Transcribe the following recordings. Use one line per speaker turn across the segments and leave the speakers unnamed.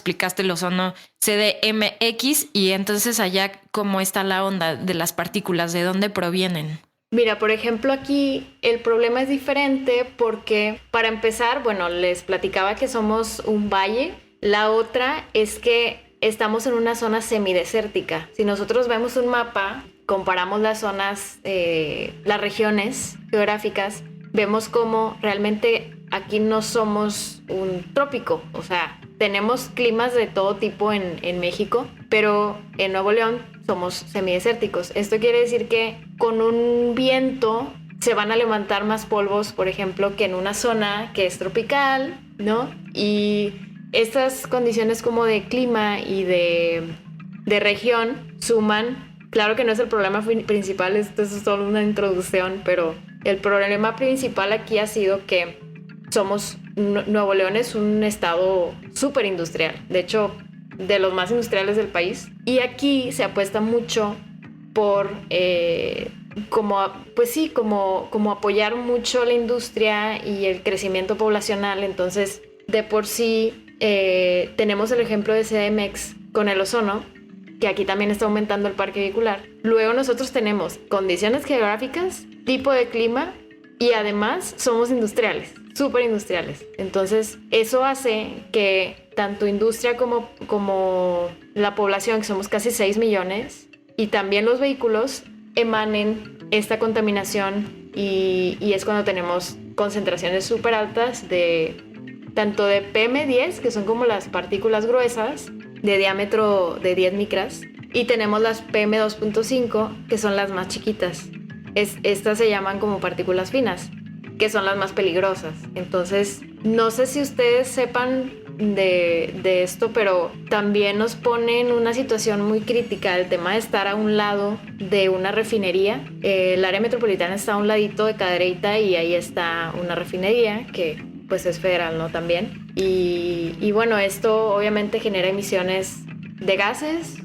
explicaste el ozono CDMX, y entonces allá, ¿cómo está la onda de las partículas? ¿De dónde provienen?
Mira, por ejemplo, aquí el problema es diferente porque, para empezar, bueno, les platicaba que somos un valle. La otra es que estamos en una zona semidesértica. Si nosotros vemos un mapa, comparamos las zonas, las regiones geográficas, vemos como realmente aquí no somos un trópico. O sea, tenemos climas de todo tipo en México, pero en Nuevo León somos semidesérticos. Esto quiere decir que con un viento se van a levantar más polvos, por ejemplo, que en una zona que es tropical, ¿no? Y estas condiciones como de clima y de región suman. Claro que no es el problema principal, esto es solo una introducción, pero el problema principal aquí ha sido que Nuevo León es un estado súper industrial. De hecho, de los más industriales del país. Y aquí se apuesta mucho por, como apoyar mucho la industria y el crecimiento poblacional. Entonces, de por sí, tenemos el ejemplo de CDMX con el ozono, que aquí también está aumentando el parque vehicular. Luego nosotros tenemos condiciones geográficas, tipo de clima, y además somos industriales, súper industriales. Entonces, eso hace que tanto industria como la población, que somos casi 6 millones, y también los vehículos, emanen esta contaminación, y es cuando tenemos concentraciones súper altas de tanto de PM10, que son como las partículas gruesas, de diámetro de 10 micras, y tenemos las PM2.5, que son las más chiquitas. Estas se llaman como partículas finas, que son las más peligrosas. Entonces, no sé si ustedes sepan de esto, pero también nos pone en una situación muy crítica el tema de estar a un lado de una refinería. El área metropolitana está a un ladito de Cadereyta y ahí está una refinería que pues es federal, ¿no? También. Y bueno, esto obviamente genera emisiones de gases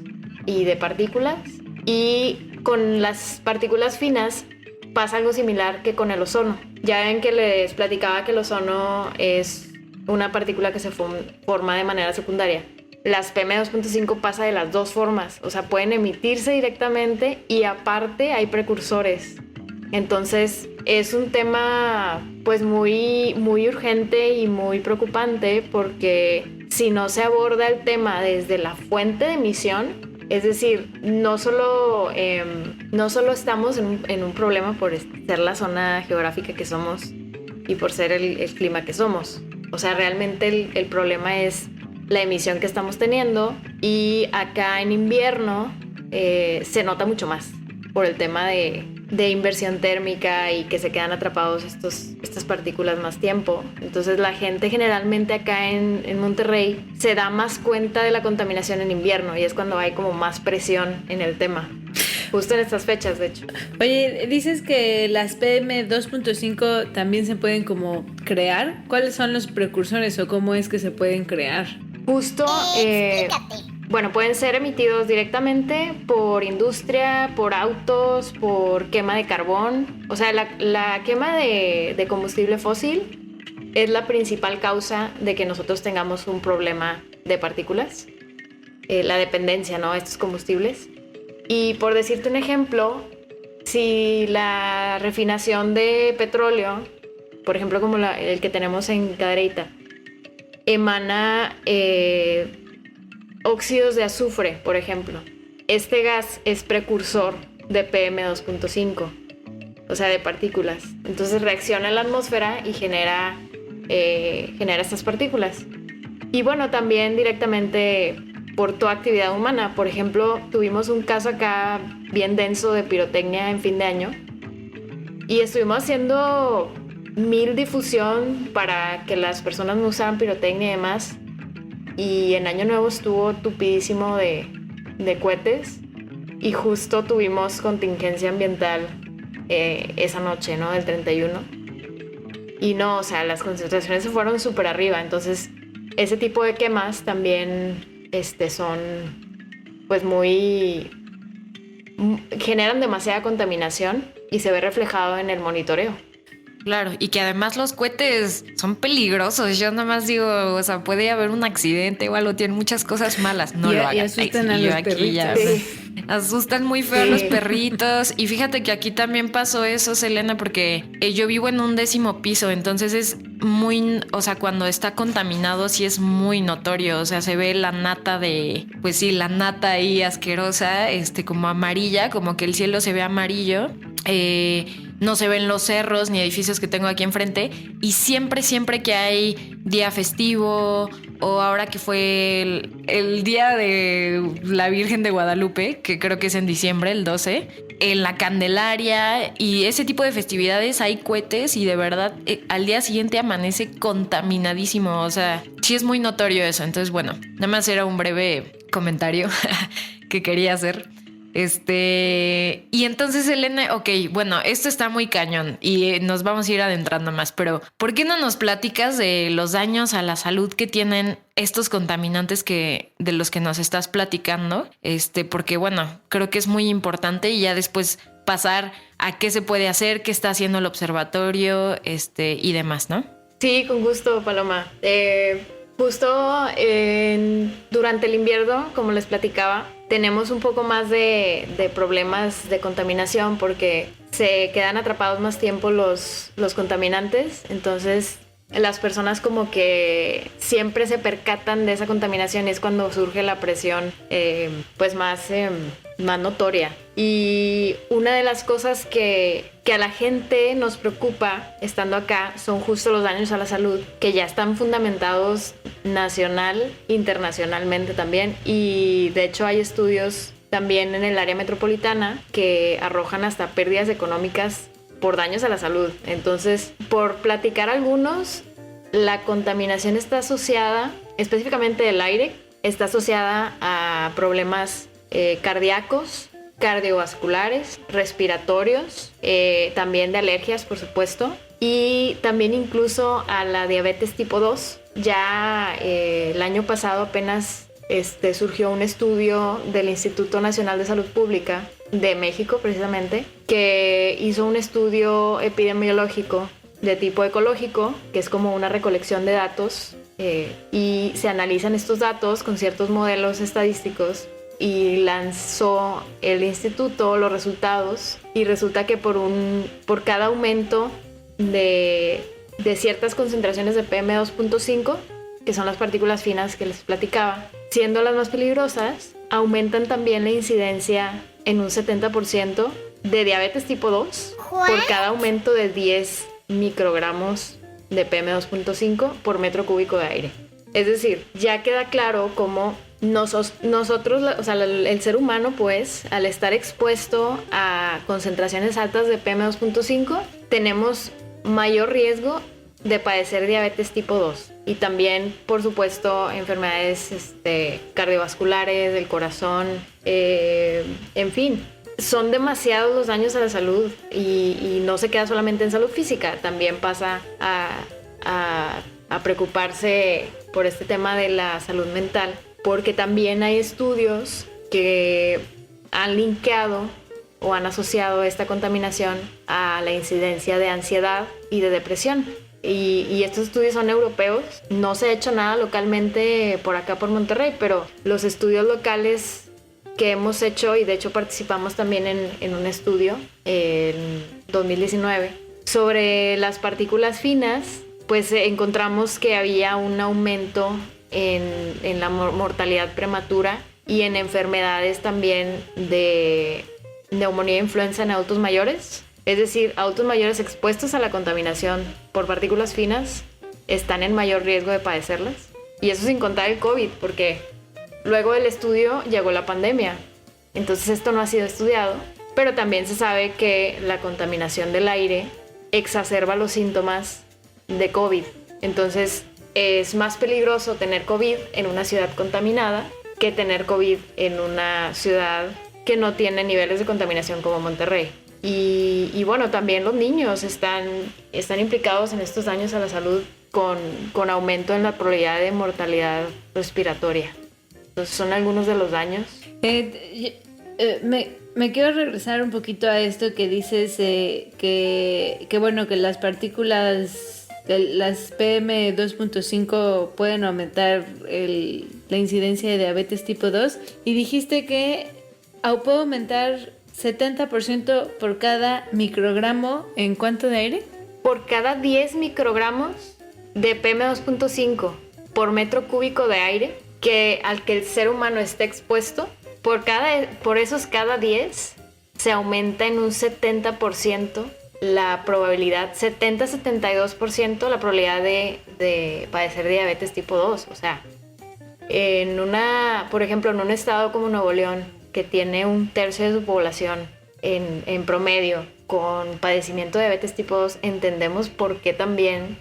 y de partículas, y con las partículas finas pasa algo similar que con el ozono. Ya ven que les platicaba que el ozono es una partícula que se forma de manera secundaria. Las PM2.5 pasa de las dos formas, o sea, pueden emitirse directamente y aparte hay precursores. Entonces es un tema pues muy, muy urgente y muy preocupante, porque si no se aborda el tema desde la fuente de emisión, es decir, no solo estamos en un problema por ser la zona geográfica que somos y por ser el clima que somos. O sea, realmente el problema es la emisión que estamos teniendo, y acá en invierno se nota mucho más por el tema de inversión térmica y que se quedan atrapados estas partículas más tiempo. Entonces la gente generalmente acá en Monterrey se da más cuenta de la contaminación en invierno, y es cuando hay como más presión en el tema. Justo en estas fechas, de hecho.
Oye, dices que las PM2.5 también se pueden como crear. ¿Cuáles son los precursores o cómo es que se pueden crear?
Justo, bueno, pueden ser emitidos directamente por industria, por autos, por quema de carbón. O sea, la quema de combustible fósil es la principal causa de que nosotros tengamos un problema de partículas. La dependencia, ¿no?, a estos combustibles. Y por decirte un ejemplo, si la refinación de petróleo, por ejemplo como el que tenemos en Cadereyta, emana óxidos de azufre, por ejemplo, este gas es precursor de PM2.5, o sea, de partículas. Entonces reacciona en la atmósfera y genera estas partículas. Y bueno, también directamente por toda actividad humana. Por ejemplo, tuvimos un caso acá bien denso de pirotecnia en fin de año, y estuvimos haciendo mil difusión para que las personas no usaran pirotecnia y demás, y en Año Nuevo estuvo tupidísimo de cohetes, y justo tuvimos contingencia ambiental esa noche, ¿no?, del 31. Y no, o sea, las concentraciones se fueron súper arriba. Entonces ese tipo de quemas también son pues generan demasiada contaminación, y se ve reflejado en el monitoreo.
Claro, y que además los cohetes son peligrosos. Yo nada más digo, o sea, puede haber un accidente o algo, tienen muchas cosas malas. No
Y-
lo
y
hagan.
asustan a
Yo
los
aquí ya
perritos.
asustan muy feo a
Sí.
los perritos. Y fíjate que aquí también pasó eso, Selena, porque yo vivo en un 10º piso, entonces es muy, o sea, cuando está contaminado sí es muy notorio. O sea, se ve la nata pues sí, la nata ahí asquerosa, como amarilla, como que el cielo se ve amarillo. No se ven los cerros ni edificios que tengo aquí enfrente. Y siempre que hay día festivo o ahora que fue el día de la Virgen de Guadalupe, que creo que es en diciembre, el 12, en la Candelaria y ese tipo de festividades hay cohetes y de verdad al día siguiente amanece contaminadísimo. O sea, sí es muy notorio eso. Entonces, bueno, nada más era un breve comentario que quería hacer. Y entonces Elena, ok, bueno, esto está muy cañón y nos vamos a ir adentrando más, pero ¿por qué no nos platicas de los daños a la salud que tienen estos contaminantes de los que nos estás platicando? Porque bueno, creo que es muy importante y ya después pasar a qué se puede hacer, qué está haciendo el observatorio, y demás, ¿no?
Sí, con gusto, Paloma. Justo durante el invierno, como les platicaba, tenemos un poco más de problemas de contaminación porque se quedan atrapados más tiempo los contaminantes. Entonces, las personas como que siempre se percatan de esa contaminación y es cuando surge la presión pues más notoria. Y una de las cosas que a la gente nos preocupa estando acá son justo los daños a la salud, que ya están fundamentados nacional, internacionalmente también. Y de hecho hay estudios también en el área metropolitana que arrojan hasta pérdidas económicas por daños a la salud. Entonces, por platicar algunos, la contaminación está asociada, específicamente el aire, está asociada a problemas cardíacos, cardiovasculares, respiratorios, también de alergias, por supuesto, y también incluso a la diabetes tipo 2. Ya el año pasado apenas surgió un estudio del Instituto Nacional de Salud Pública de México, precisamente, que hizo un estudio epidemiológico de tipo ecológico, que es como una recolección de datos, y se analizan estos datos con ciertos modelos estadísticos y lanzó el instituto los resultados y resulta que por cada aumento de ciertas concentraciones de PM2.5, que son las partículas finas que les platicaba, siendo las más peligrosas, aumentan también la incidencia en un 70% de diabetes tipo 2 por cada aumento de 10 microgramos de PM2.5 por metro cúbico de aire. Es decir, ya queda claro cómo nosotros, o sea, el ser humano, pues, al estar expuesto a concentraciones altas de PM2.5, tenemos mayor riesgo de padecer diabetes tipo 2 y también, por supuesto, enfermedades cardiovasculares, del corazón, en fin. Son demasiados los daños a la salud y no se queda solamente en salud física, también pasa a preocuparse por este tema de la salud mental, porque también hay estudios que han linkeado o han asociado esta contaminación a la incidencia de ansiedad y de depresión. Y estos estudios son europeos. No se ha hecho nada localmente por acá, por Monterrey, pero los estudios locales que hemos hecho, y de hecho participamos también en un estudio en 2019 sobre las partículas finas, pues encontramos que había un aumento en la mortalidad prematura y en enfermedades también de neumonía e influenza en adultos mayores. Es decir, adultos mayores expuestos a la contaminación por partículas finas están en mayor riesgo de padecerlas. Y eso sin contar el COVID, porque luego del estudio llegó la pandemia. Entonces esto no ha sido estudiado, pero también se sabe que la contaminación del aire exacerba los síntomas de COVID. Entonces es más peligroso tener COVID en una ciudad contaminada que tener COVID en una ciudad que no tiene niveles de contaminación como Monterrey. Y bueno, también los niños están implicados en estos daños a la salud con aumento en la probabilidad de mortalidad respiratoria. Entonces son algunos de los daños.
Me quiero regresar un poquito a esto que dices, que bueno, que las partículas, que las PM2.5 pueden aumentar la incidencia de diabetes tipo 2, y dijiste que puede aumentar 70% por cada microgramo. ¿En cuánto de aire?
Por cada 10 microgramos de PM2.5 por metro cúbico de aire al que el ser humano esté expuesto, por esos cada 10 se aumenta en un 70% la probabilidad, 70-72% la probabilidad de padecer diabetes tipo 2. O sea, por ejemplo, en un estado como Nuevo León, que tiene un tercio de su población en promedio con padecimiento de diabetes tipo 2, entendemos por qué también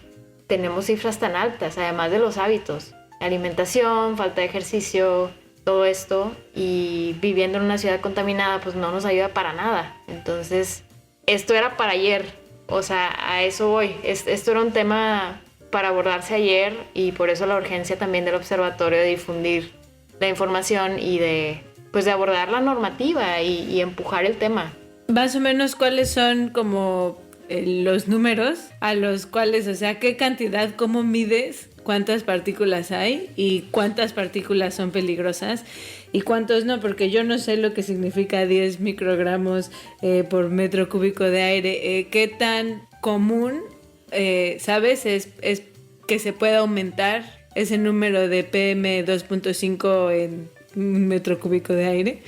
tenemos cifras tan altas, además de los hábitos, alimentación, falta de ejercicio, todo esto, y viviendo en una ciudad contaminada pues no nos ayuda para nada. Entonces, esto era para ayer, o sea, a eso voy. Esto era un tema para abordarse ayer, y por eso la urgencia también del observatorio de difundir la información y de abordar la normativa y empujar el tema.
Más o menos, ¿cuáles son como los números a los cuales, o sea, qué cantidad, cómo mides cuántas partículas hay y cuántas partículas son peligrosas y cuántos no? Porque yo no sé lo que significa 10 microgramos por metro cúbico de aire. ¿Qué tan común, sabes, es que se pueda aumentar ese número de PM2.5 en un metro cúbico de aire?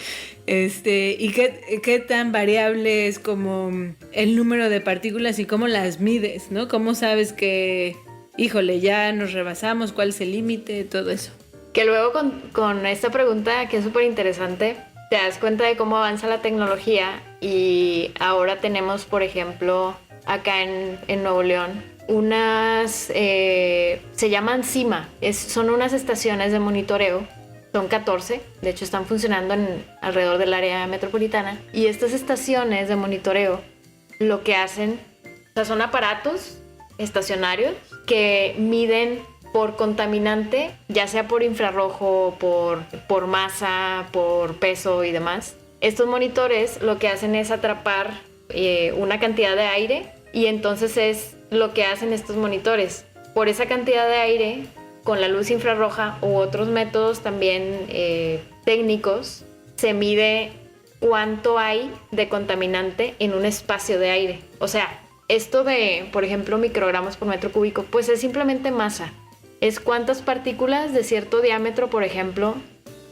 ¿Y qué tan variable es como el número de partículas y cómo las mides, ¿no? ¿Cómo sabes que, híjole, ya nos rebasamos, cuál es el límite, todo eso?
Que luego con esta pregunta, que es súper interesante, te das cuenta de cómo avanza la tecnología, y ahora tenemos, por ejemplo, acá en Nuevo León, se llaman CIMA, son unas estaciones de monitoreo. Son 14, de hecho están funcionando alrededor del área metropolitana. Y estas estaciones de monitoreo lo que hacen, o sea, son aparatos estacionarios que miden por contaminante, ya sea por infrarrojo, por masa, por peso y demás. Estos monitores lo que hacen es atrapar una cantidad de aire, y entonces es lo que hacen estos monitores. Por esa cantidad de aire, con la luz infrarroja u otros métodos también técnicos, se mide cuánto hay de contaminante en un espacio de aire. O sea, esto de, por ejemplo, microgramos por metro cúbico, pues es simplemente masa. Es cuántas partículas de cierto diámetro, por ejemplo,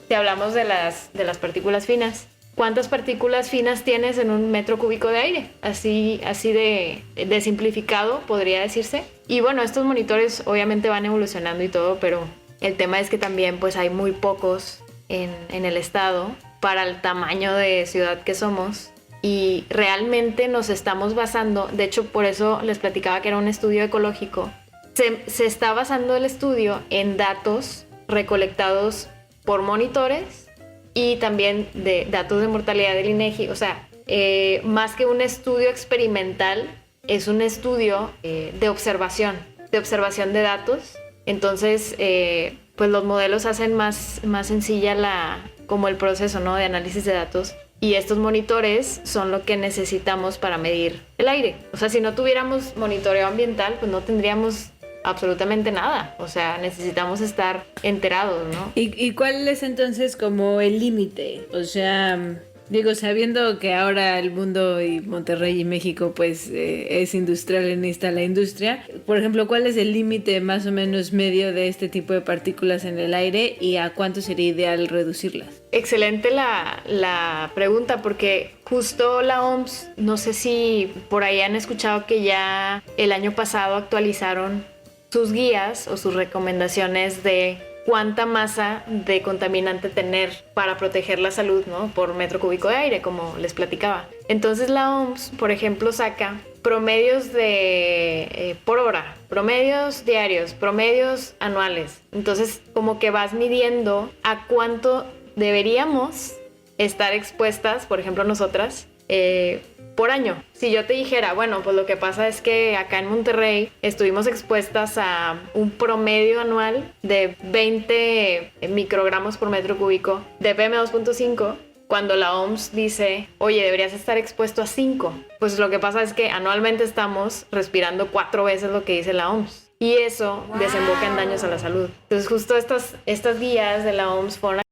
si hablamos de las partículas finas. ¿Cuántas partículas finas tienes en un metro cúbico de aire? Así de simplificado podría decirse. Y bueno, estos monitores obviamente van evolucionando y todo, pero el tema es que también pues hay muy pocos en el estado para el tamaño de ciudad que somos, y realmente nos estamos basando, de hecho por eso les platicaba que era un estudio ecológico, se está basando el estudio en datos recolectados por monitores y también de datos de mortalidad del INEGI. O sea, más que un estudio experimental, es un estudio de observación de datos. Entonces, pues los modelos hacen más sencilla como el proceso, ¿no?, de análisis de datos. Y estos monitores son lo que necesitamos para medir el aire. O sea, si no tuviéramos monitoreo ambiental, pues no tendríamos absolutamente nada. O sea, necesitamos estar enterados, ¿no?
¿Y cuál es entonces como el límite? O sea, digo, sabiendo que ahora el mundo y Monterrey y México pues es industrial, necesita la industria, por ejemplo, ¿cuál es el límite más o menos medio de este tipo de partículas en el aire y a cuánto sería ideal reducirlas?
Excelente la pregunta, porque justo la OMS, no sé si por ahí han escuchado que ya el año pasado actualizaron sus guías o sus recomendaciones de cuánta masa de contaminante tener para proteger la salud, ¿no?, por metro cúbico de aire, como les platicaba. Entonces la OMS, por ejemplo, saca promedios por hora, promedios diarios, promedios anuales. Entonces, como que vas midiendo a cuánto deberíamos estar expuestas, por ejemplo, nosotras, por año. Si yo te dijera, bueno, pues lo que pasa es que acá en Monterrey estuvimos expuestas a un promedio anual de 20 microgramos por metro cúbico de PM2.5, cuando la OMS dice, oye, deberías estar expuesto a 5. Pues lo que pasa es que anualmente estamos respirando 4 veces lo que dice la OMS. Y eso desemboca en daños a la salud. Entonces justo estas guías de la OMS fueron